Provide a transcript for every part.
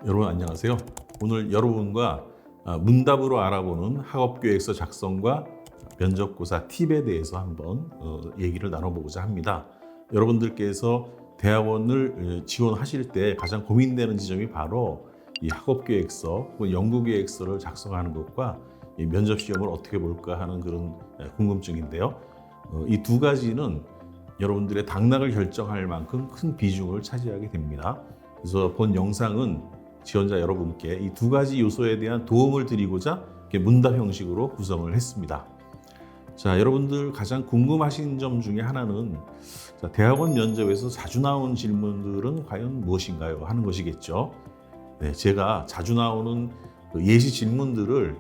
여러분 안녕하세요. 오늘 여러분과 문답으로 알아보는 학업계획서 작성과 면접고사 팁에 대해서 한번 얘기를 나눠보고자 합니다. 여러분들께서 대학원을 지원하실 때 가장 고민되는 지점이 바로 이 학업계획서 혹은 연구계획서를 작성하는 것과 이 면접시험을 어떻게 볼까 하는 그런 궁금증인데요. 이 두 가지는 여러분들의 당락을 결정할 만큼 큰 비중을 차지하게 됩니다. 그래서 본 영상은 지원자 여러분께 이 두 가지 요소에 대한 도움을 드리고자 이렇게 문답 형식으로 구성을 했습니다. 자, 여러분들 가장 궁금하신 점 중에 하나는 대학원 면접에서 자주 나오는 질문들은 과연 무엇인가요? 하는 것이겠죠. 네, 제가 자주 나오는 그 예시 질문들을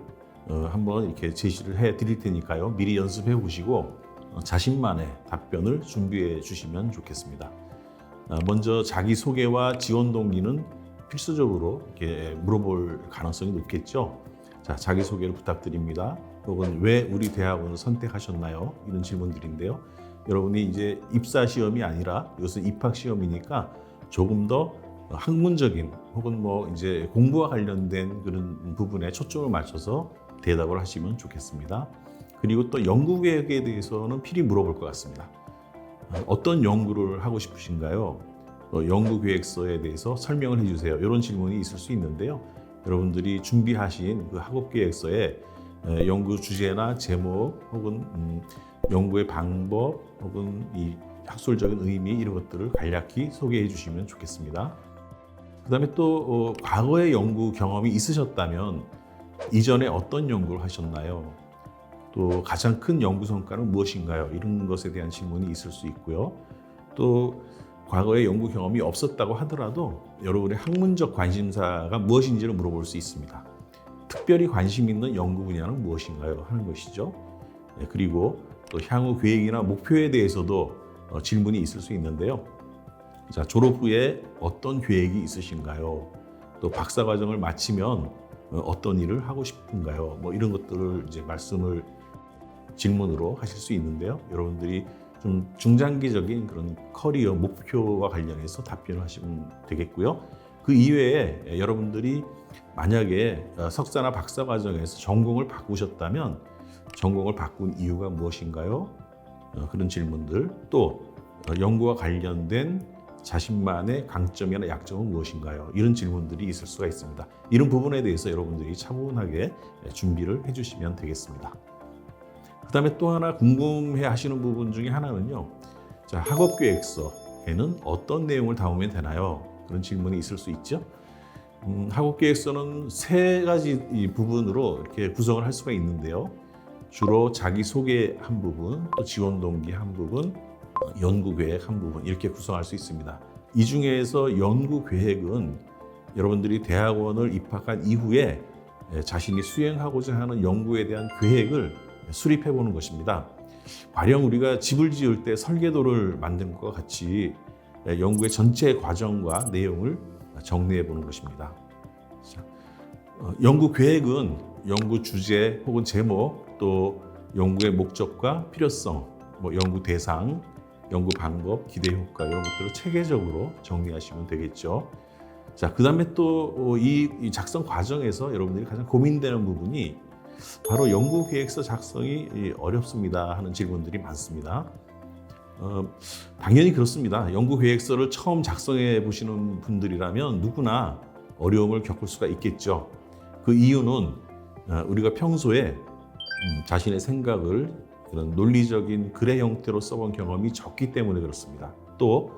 한번 이렇게 제시를 해 드릴 테니까요. 미리 연습해 보시고 자신만의 답변을 준비해 주시면 좋겠습니다. 먼저 자기소개와 지원 동기는 필수적으로 이렇게 물어볼 가능성이 높겠죠. 자, 자기소개를 부탁드립니다. 혹은 왜 우리 대학원을 선택하셨나요? 이런 질문들인데요. 여러분이 이제 입사 시험이 아니라 이것은 입학 시험이니까 조금 더 학문적인 혹은 뭐 이제 공부와 관련된 그런 부분에 초점을 맞춰서 대답을 하시면 좋겠습니다. 그리고 또 연구 계획에 대해서는 필히 물어볼 것 같습니다. 어떤 연구를 하고 싶으신가요? 연구 계획서에 대해서 설명을 해주세요. 이런 질문이 있을 수 있는데요. 여러분들이 준비하신 그 학업 계획서에 연구 주제나 제목 혹은 연구의 방법 혹은 이 학술적인 의미 이런 것들을 간략히 소개해 주시면 좋겠습니다. 그다음에 또 과거의 연구 경험이 있으셨다면 이전에 어떤 연구를 하셨나요? 또 가장 큰 연구 성과는 무엇인가요? 이런 것에 대한 질문이 있을 수 있고요. 또 과거에 연구 경험이 없었다고 하더라도 여러분의 학문적 관심사가 무엇인지를 물어볼 수 있습니다. 특별히 관심 있는 연구 분야는 무엇인가요? 하는 것이죠. 그리고 또 향후 계획이나 목표에 대해서도 질문이 있을 수 있는데요. 자, 졸업 후에 어떤 계획이 있으신가요? 또 박사 과정을 마치면 어떤 일을 하고 싶은가요? 뭐 이런 것들을 이제 말씀을 질문으로 하실 수 있는데요. 여러분들이 좀 중장기적인 그런 커리어 목표와 관련해서 답변을 하시면 되겠고요. 그 이외에 여러분들이 만약에 석사나 박사 과정에서 전공을 바꾸셨다면 전공을 바꾼 이유가 무엇인가요? 그런 질문들, 또 연구와 관련된 자신만의 강점이나 약점은 무엇인가요? 이런 질문들이 있을 수가 있습니다. 이런 부분에 대해서 여러분들이 차분하게 준비를 해주시면 되겠습니다. 그다음에 또 하나 궁금해 하시는 부분 중에 하나는요. 자, 학업 계획서에는 어떤 내용을 담으면 되나요? 그런 질문이 있을 수 있죠. 학업 계획서는 세 가지 부분으로 이렇게 구성을 할 수가 있는데요. 주로 자기 소개 한 부분, 또 지원 동기 한 부분, 연구 계획 한 부분 이렇게 구성할 수 있습니다. 이 중에서 연구 계획은 여러분들이 대학원을 입학한 이후에 자신이 수행하고자 하는 연구에 대한 계획을 수립해 보는 것입니다. 가령 우리가 집을 지을 때 설계도를 만드는 것과 같이 연구의 전체 과정과 내용을 정리해 보는 것입니다. 연구 계획은 연구 주제 혹은 제목, 또 연구의 목적과 필요성, 뭐 연구 대상, 연구 방법, 기대 효과 이런 것들을 체계적으로 정리하시면 되겠죠. 자, 그다음에 또 이 작성 과정에서 여러분들이 가장 고민되는 부분이 바로 연구 계획서 작성이 어렵습니다 하는 질문들이 많습니다. 당연히 그렇습니다. 연구 계획서를 처음 작성해 보시는 분들이라면 누구나 어려움을 겪을 수가 있겠죠. 그 이유는 우리가 평소에 자신의 생각을 그런 논리적인 글의 형태로 써본 경험이 적기 때문에 그렇습니다. 또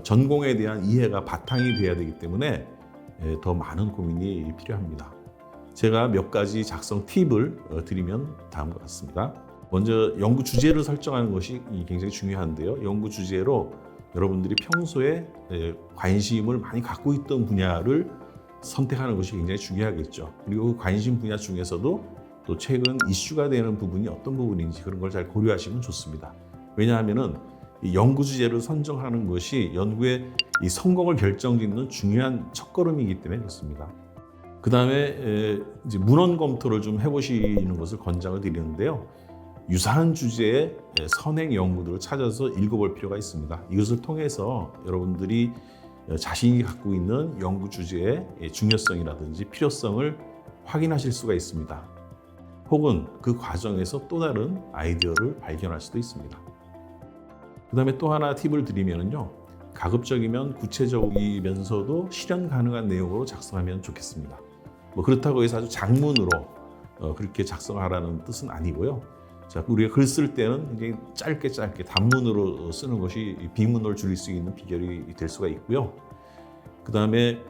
전공에 대한 이해가 바탕이 돼야 되기 때문에 더 많은 고민이 필요합니다. 제가 몇 가지 작성 팁을 드리면 다음과 같습니다. 먼저 연구 주제를 설정하는 것이 굉장히 중요한데요. 연구 주제로 여러분들이 평소에 관심을 많이 갖고 있던 분야를 선택하는 것이 굉장히 중요하겠죠. 그리고 그 관심 분야 중에서도 또 최근 이슈가 되는 부분이 어떤 부분인지 그런 걸 잘 고려하시면 좋습니다. 왜냐하면은 이 연구 주제를 선정하는 것이 연구의 이 성공을 결정짓는 중요한 첫걸음이기 때문에 그렇습니다. 그 다음에 이제 문헌 검토를 좀 해보시는 것을 권장을 드리는데요. 유사한 주제의 선행 연구들을 찾아서 읽어볼 필요가 있습니다. 이것을 통해서 여러분들이 자신이 갖고 있는 연구 주제의 중요성이라든지 필요성을 확인하실 수가 있습니다. 혹은 그 과정에서 또 다른 아이디어를 발견할 수도 있습니다. 그 다음에 또 하나 팁을 드리면요. 가급적이면 구체적이면서도 실현 가능한 내용으로 작성하면 좋겠습니다. 뭐 그렇다고 해서 아주 장문으로 그렇게 작성하라는 뜻은 아니고요. 자, 우리가 글 쓸 때는 굉장히 짧게 단문으로 쓰는 것이 비문을 줄일 수 있는 비결이 될 수가 있고요. 그 다음에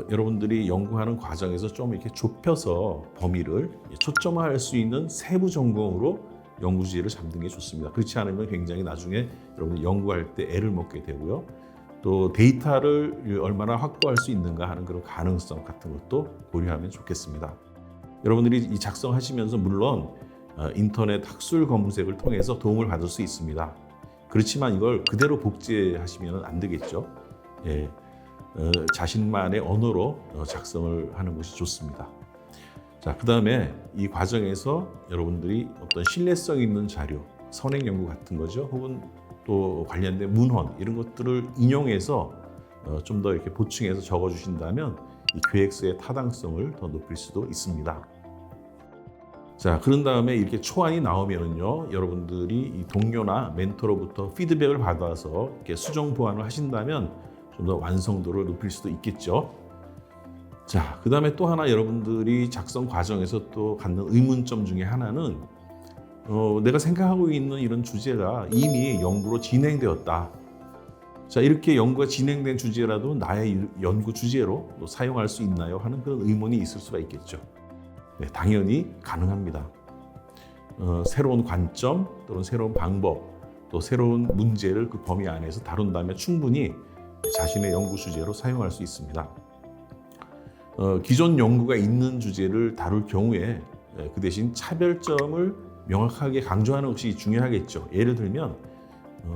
여러분들이 연구하는 과정에서 좀 이렇게 좁혀서 범위를 초점화할 수 있는 세부 전공으로 연구 주제를 잡는 게 좋습니다. 그렇지 않으면 굉장히 나중에 여러분들 연구할 때 애를 먹게 되고요. 또 데이터를 얼마나 확보할 수 있는가 하는 그런 가능성 같은 것도 고려하면 좋겠습니다. 여러분들이 이 작성하시면서 물론 인터넷 학술 검색을 통해서 도움을 받을 수 있습니다. 그렇지만 이걸 그대로 복제하시면 안 되겠죠. 예, 자신만의 언어로 작성을 하는 것이 좋습니다. 자, 그 다음에 이 과정에서 여러분들이 어떤 신뢰성 있는 자료, 선행 연구 같은 거죠. 혹은 또 관련된 문헌 이런 것들을 인용해서 좀 더 이렇게 보충해서 적어주신다면 이 계획서의 타당성을 더 높일 수도 있습니다. 자, 그런 다음에 이렇게 초안이 나오면은요, 여러분들이 이 동료나 멘토로부터 피드백을 받아서 이렇게 수정 보완을 하신다면 좀 더 완성도를 높일 수도 있겠죠. 자, 그 다음에 또 하나 여러분들이 작성 과정에서 또 갖는 의문점 중에 하나는 내가 생각하고 있는 이런 주제가 이미 연구로 진행되었다. 자, 이렇게 연구가 진행된 주제라도 나의 연구 주제로 사용할 수 있나요? 하는 그런 의문이 있을 수가 있겠죠. 네, 당연히 가능합니다. 새로운 관점 또는 새로운 방법 또 새로운 문제를 그 범위 안에서 다룬다면 충분히 자신의 연구 주제로 사용할 수 있습니다. 기존 연구가 있는 주제를 다룰 경우에 그 대신 차별점을 명확하게 강조하는 것이 중요하겠죠. 예를 들면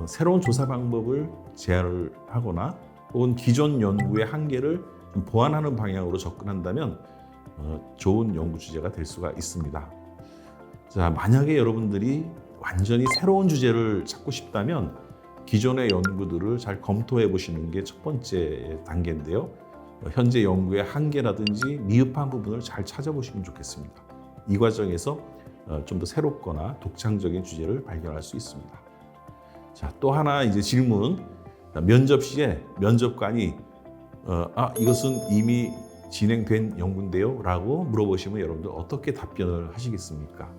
새로운 조사 방법을 제안을 하거나 혹은 기존 연구의 한계를 좀 보완하는 방향으로 접근한다면 좋은 연구 주제가 될 수가 있습니다. 자, 만약에 여러분들이 완전히 새로운 주제를 찾고 싶다면 기존의 연구들을 잘 검토해 보시는 게 첫 번째 단계인데요. 현재 연구의 한계라든지 미흡한 부분을 잘 찾아보시면 좋겠습니다. 이 과정에서 좀 더 새롭거나 독창적인 주제를 발견할 수 있습니다. 자, 또 하나 이제 질문. 면접 시에 면접관이 이것은 이미 진행된 연구인데요? 라고 물어보시면 여러분들 어떻게 답변을 하시겠습니까?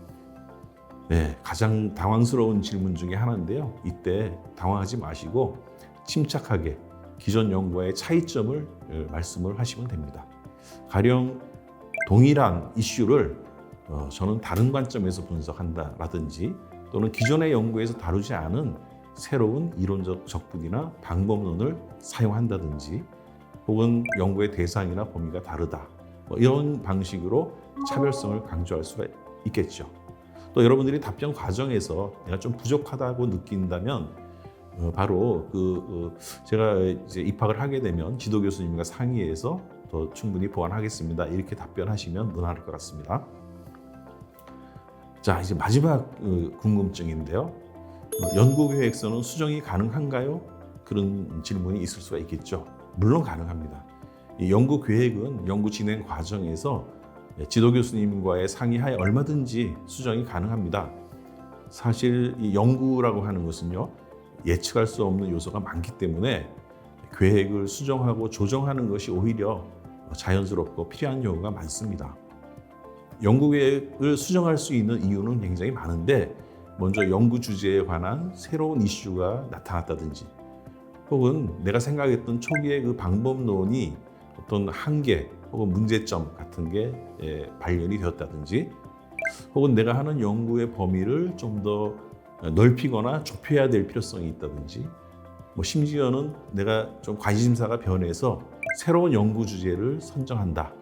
네, 가장 당황스러운 질문 중에 하나인데요. 이때 당황하지 마시고 침착하게 기존 연구와의 차이점을 말씀을 하시면 됩니다. 가령 동일한 이슈를 저는 다른 관점에서 분석한다라든지 또는 기존의 연구에서 다루지 않은 새로운 이론적 접근이나 방법론을 사용한다든지 혹은 연구의 대상이나 범위가 다르다. 이런 방식으로 차별성을 강조할 수가 있겠죠. 또 여러분들이 답변 과정에서 내가 좀 부족하다고 느낀다면 바로 제가 이제 입학을 하게 되면 지도 교수님과 상의해서 더 충분히 보완하겠습니다. 이렇게 답변하시면 무난할 것 같습니다. 자, 이제 마지막 궁금증인데요. 연구 계획서는 수정이 가능한가요? 그런 질문이 있을 수가 있겠죠. 물론 가능합니다. 이 연구 계획은 연구 진행 과정에서 지도 교수님과의 상의하에 얼마든지 수정이 가능합니다. 사실 이 연구라고 하는 것은요, 예측할 수 없는 요소가 많기 때문에 계획을 수정하고 조정하는 것이 오히려 자연스럽고 필요한 경우가 많습니다. 연구 계획을 수정할 수 있는 이유는 굉장히 많은데 먼저 연구 주제에 관한 새로운 이슈가 나타났다든지 혹은 내가 생각했던 초기의 그 방법론이 어떤 한계 혹은 문제점 같은 게 발견이 되었다든지 혹은 내가 하는 연구의 범위를 좀 더 넓히거나 좁혀야 될 필요성이 있다든지 심지어는 내가 좀 관심사가 변해서 새로운 연구 주제를 선정한다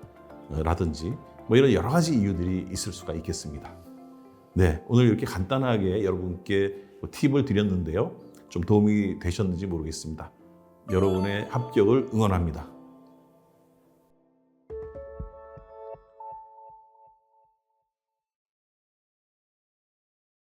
라든지 이런 여러 가지 이유들이 있을 수가 있겠습니다. 네, 오늘 이렇게 간단하게 여러분께 팁을 드렸는데요. 좀 도움이 되셨는지 모르겠습니다. 여러분의 합격을 응원합니다.